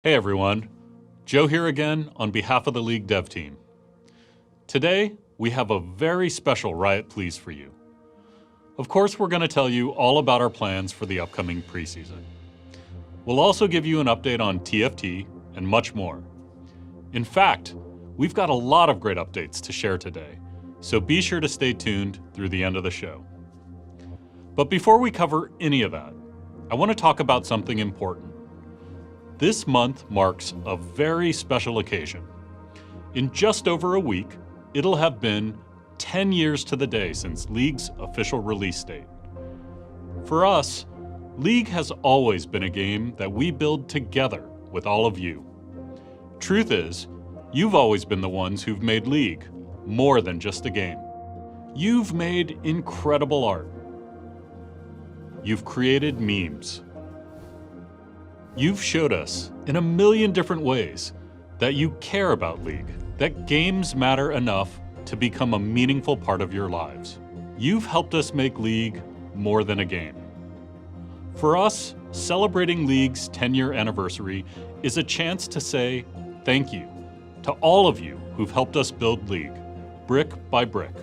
Hey everyone, Joe here again on behalf of the League dev team. Today, we have a very special Riot Pls for you. Of course, we're going to tell you all about our plans for the upcoming preseason. We'll also give you an update on TFT and much more. In fact, we've got a lot of great updates to share today, so be sure to stay tuned through the end of the show. But before we cover any of that, I want to talk about something important. This month marks a very special occasion. In just over a week, it'll have been 10 years to the day since League's official release date. For us, League has always been a game that we build together with all of you. Truth is, you've always been the ones who've made League more than just a game. You've made incredible art. You've created memes. You've showed us in a million different ways that you care about League, that games matter enough to become a meaningful part of your lives. You've helped us make League more than a game. For us, celebrating League's 10-year anniversary is a chance to say thank you to all of you who've helped us build League, brick by brick.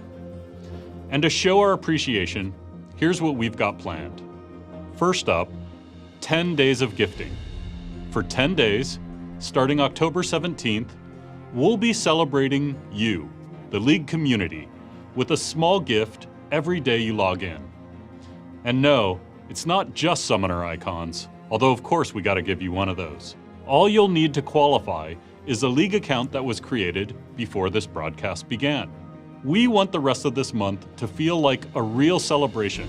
And to show our appreciation, here's what we've got planned. First up, 10 days of gifting. For 10 days, starting October 17th, we'll be celebrating you, the League community, with a small gift every day you log in. And no, it's not just summoner icons, although of course we gotta give you one of those. All you'll need to qualify is a League account that was created before this broadcast began. We want the rest of this month to feel like a real celebration.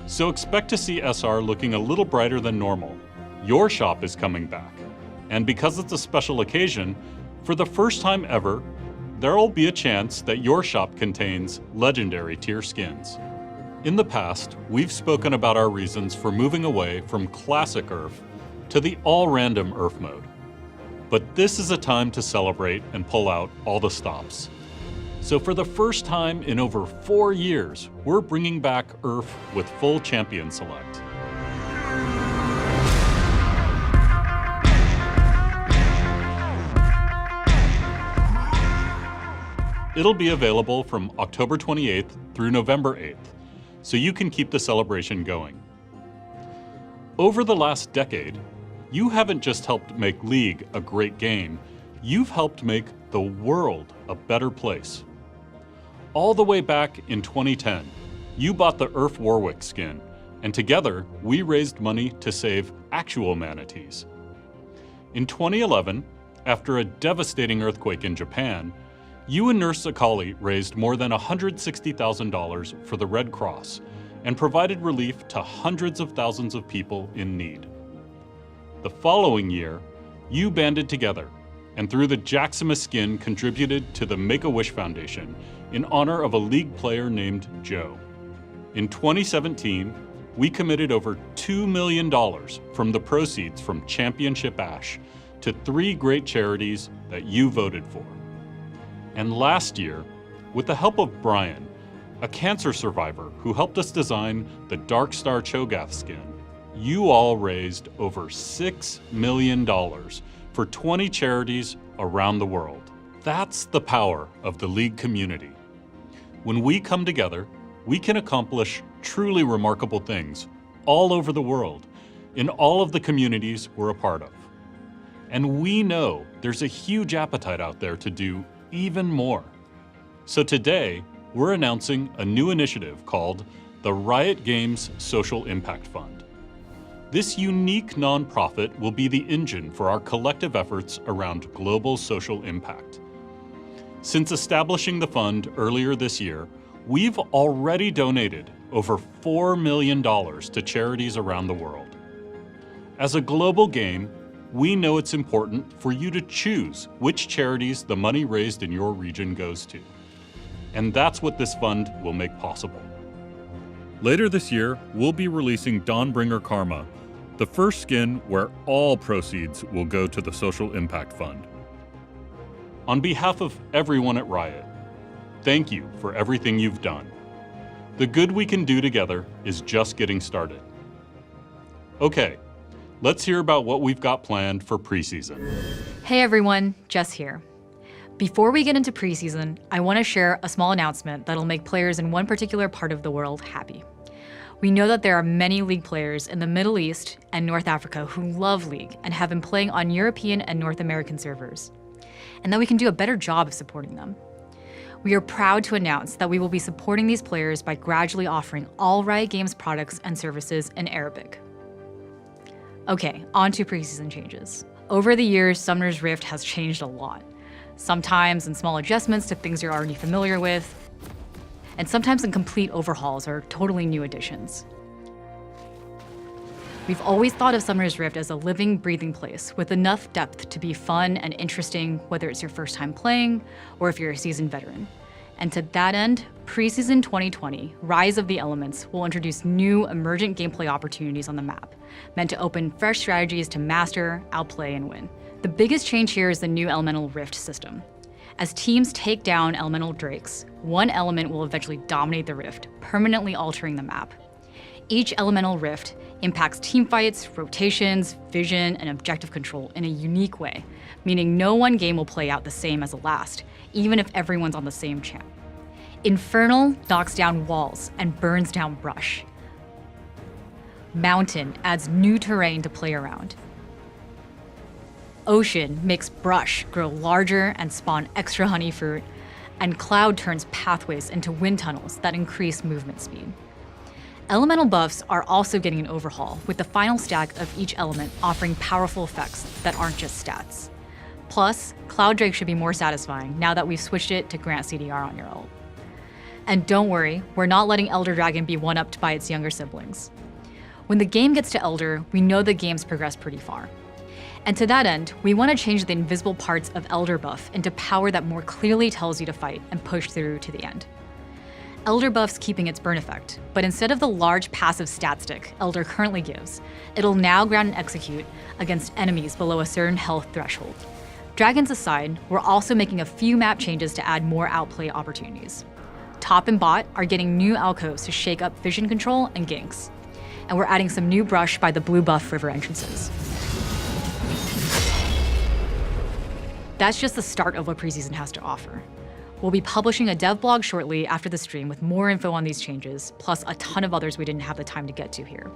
So expect to see SR looking a little brighter than normal. Your shop is coming back. And because it's a special occasion, for the first time ever, there'll be a chance that your shop contains legendary tier skins. In the past, we've spoken about our reasons for moving away from classic URF to the all-random URF mode. But this is a time to celebrate and pull out all the stops. So for the first time in over 4 years, we're bringing back URF with full champion select. It'll be available from October 28th through November 8th, so you can keep the celebration going. Over the last decade, you haven't just helped make League a great game, you've helped make the world a better place. All the way back in 2010, you bought the URF Warwick skin, and together we raised money to save actual manatees. In 2011, after a devastating earthquake in Japan, you and Nurse Akali raised more than $160,000 for the Red Cross and provided relief to hundreds of thousands of people in need. The following year, you banded together and through the Jacksima skin contributed to the Make-A-Wish Foundation in honor of a League player named Joe. In 2017, we committed over $2 million from the proceeds from Championship Ash to 3 great charities that you voted for. And last year, with the help of Brian, a cancer survivor who helped us design the Darkstar Cho'Gath skin, you all raised over $6 million for 20 charities around the world. That's the power of the League community. When we come together, we can accomplish truly remarkable things all over the world, in all of the communities we're a part of. And we know there's a huge appetite out there to do even more. So today, we're announcing a new initiative called the Riot Games Social Impact Fund. This unique nonprofit will be the engine for our collective efforts around global social impact. Since establishing the fund earlier this year, we've already donated over $4 million to charities around the world. As a global game, we know it's important for you to choose which charities the money raised in your region goes to. And that's what this fund will make possible. Later this year, we'll be releasing Dawnbringer Karma, the first skin where all proceeds will go to the Social Impact Fund. On behalf of everyone at Riot, thank you for everything you've done. The good we can do together is just getting started. Okay, let's hear about what we've got planned for preseason. Hey everyone, Jess here. Before we get into preseason, I want to share a small announcement that'll make players in one particular part of the world happy. We know that there are many League players in the Middle East and North Africa who love League and have been playing on European and North American servers, and that we can do a better job of supporting them. We are proud to announce that we will be supporting these players by gradually offering all Riot Games products and services in Arabic. Okay, on to preseason changes. Over the years, Summoner's Rift has changed a lot. Sometimes in small adjustments to things you're already familiar with, and sometimes in complete overhauls or totally new additions. We've always thought of Summoner's Rift as a living, breathing place with enough depth to be fun and interesting, whether it's your first time playing or if you're a seasoned veteran. And to that end, preseason 2020, Rise of the Elements will introduce new emergent gameplay opportunities on the map, meant to open fresh strategies to master, outplay, and win. The biggest change here is the new Elemental Rift system. As teams take down elemental drakes, one element will eventually dominate the rift, permanently altering the map. Each elemental rift impacts teamfights, rotations, vision, and objective control in a unique way, meaning no one game will play out the same as the last, even if everyone's on the same champ. Infernal knocks down walls and burns down brush. Mountain adds new terrain to play around. Ocean makes brush grow larger and spawn extra honey fruit, and Cloud turns pathways into wind tunnels that increase movement speed. Elemental buffs are also getting an overhaul, with the final stack of each element offering powerful effects that aren't just stats. Plus, Cloud Drake should be more satisfying now that we've switched it to grant CDR on your ult. And don't worry, we're not letting Elder Dragon be one-upped by its younger siblings. When the game gets to Elder, we know the game's progressed pretty far. And to that end, we want to change the invisible parts of Elder buff into power that more clearly tells you to fight and push through to the end. Elder buff's keeping its burn effect, but instead of the large passive stat stick Elder currently gives, it'll now ground and execute against enemies below a certain health threshold. Dragons aside, we're also making a few map changes to add more outplay opportunities. Top and bot are getting new alcoves to shake up vision control and ganks. And we're adding some new brush by the blue buff river entrances. That's just the start of what preseason has to offer. We'll be publishing a dev blog shortly after the stream with more info on these changes, plus a ton of others we didn't have the time to get to here.